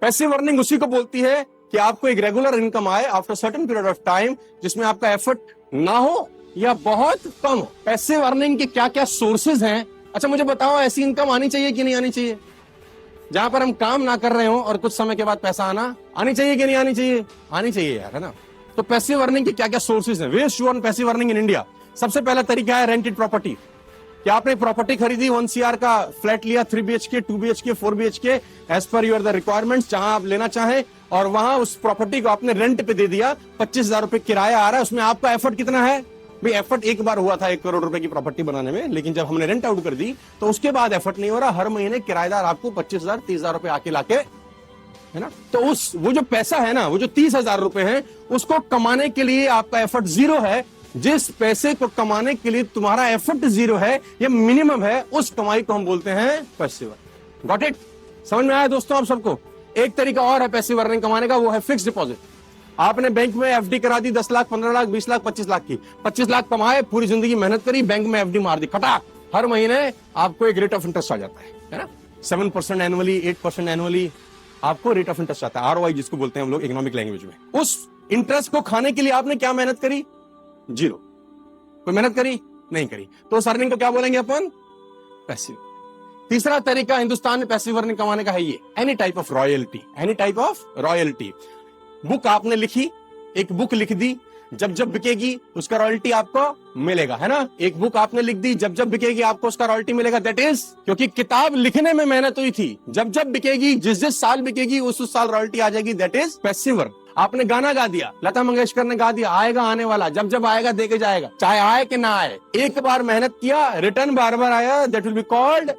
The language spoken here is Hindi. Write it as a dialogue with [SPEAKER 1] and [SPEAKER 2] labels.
[SPEAKER 1] पैसिव अर्निंग उसी को बोलती है कि आपको एक रेगुलर इनकम आए after certain period of time, जिसमें आपका एफर्ट ना हो या बहुत कम हो। पैसिव अर्निंग के क्या क्या सोर्सेज हैं? अच्छा मुझे बताओ, ऐसी इनकम आनी चाहिए कि नहीं आनी चाहिए जहां पर हम काम ना कर रहे हो और कुछ समय के बाद पैसा आनी चाहिए कि नहीं आनी चाहिए? आनी चाहिए यार, है ना। तो पैसिव अर्निंग के क्या क्या सोर्सेज हैं? Ways to earn passive earning in India. सबसे पहला तरीका है रेंटेड प्रॉपर्टी। क्या आपने प्रॉपर्टी खरीदी, 1 CR का फ्लैट लिया, 3 BHK, 2 BHK, 4 BHK, as per your the requirements, जहां आप लेना चाहें, और वहां उस प्रॉपर्टी को आपने रेंट पे दे दिया, 25,000 रुपए किराया आ रहा है, उसमें आपका एफर्ट कितना है भाई? एफर्ट एक बार हुआ था 1 करोड़ रुपए की प्रॉपर्टी बनाने में, लेकिन जब हमने रेंट आउट कर दी तो उसके बाद एफर्ट नहीं हो रहा। हर महीने किराएदार आपको 25,000 30,000 रुपए आके लाके, है ना। तो वो जो पैसा है ना, वो जो 30,000 रुपए है, उसको कमाने के लिए आपका एफर्ट जीरो है। जिस पैसे को कमाने के लिए तुम्हारा एफर्ट जीरो है, ये मिनिमम है, उस कमाई को हम बोलते हैं पैसिव। Got it? समझ में आया दोस्तों आप सबको? एक तरीका और है पैसिव अर्निंग कमाने का, वो है फिक्स डिपॉजिट। आपने बैंक में एफडी करा दी 10 लाख, 15 लाख, 20 लाख, 25 लाख की। 25 लाख कमाए, पूरी जिंदगी मेहनत करी, बैंक में एफडी मार दी, खटाक, हर महीने आपको एक रेट ऑफ इंटरेस्ट आ जाता है ना। 7% एनुअली, 8% एनुअली आपको रेट ऑफ इंटरेस्ट आता है, ROI जिसको बोलते हैं हम लोग इकोनॉमिक लैंग्वेज में। उस इंटरेस्ट को खाने के लिए आपने क्या मेहनत करी? जीरो। कोई मेहनत करी? नहीं करी। तो उस अर्निंग को क्या बोलेंगे अपन? पैसिव। तीसरा तरीका हिंदुस्तान में पैसिव अर्निंग कमाने का है ये, any type of royalty. Any type of royalty. Book आपने लिखी, एक बुक लिख दी, जब जब बिकेगी उसका रॉयल्टी आपको मिलेगा, है ना। एक बुक आपने लिख दी, जब जब बिकेगी आपको उसका रॉयल्टी मिलेगा। दैट इज, क्योंकि किताब लिखने में मेहनत हुई थी, जब जब बिकेगी, जिस जिस साल बिकेगी उस साल रॉयल्टी आ जाएगी। That is passive earning. आपने गाना गा दिया, लता मंगेशकर ने गा दिया, आएगा आने वाला, जब जब आएगा देके जाएगा, चाहे आए कि ना आए। एक बार मेहनत किया, रिटर्न बार बार आया, दैट विल बी कॉल्ड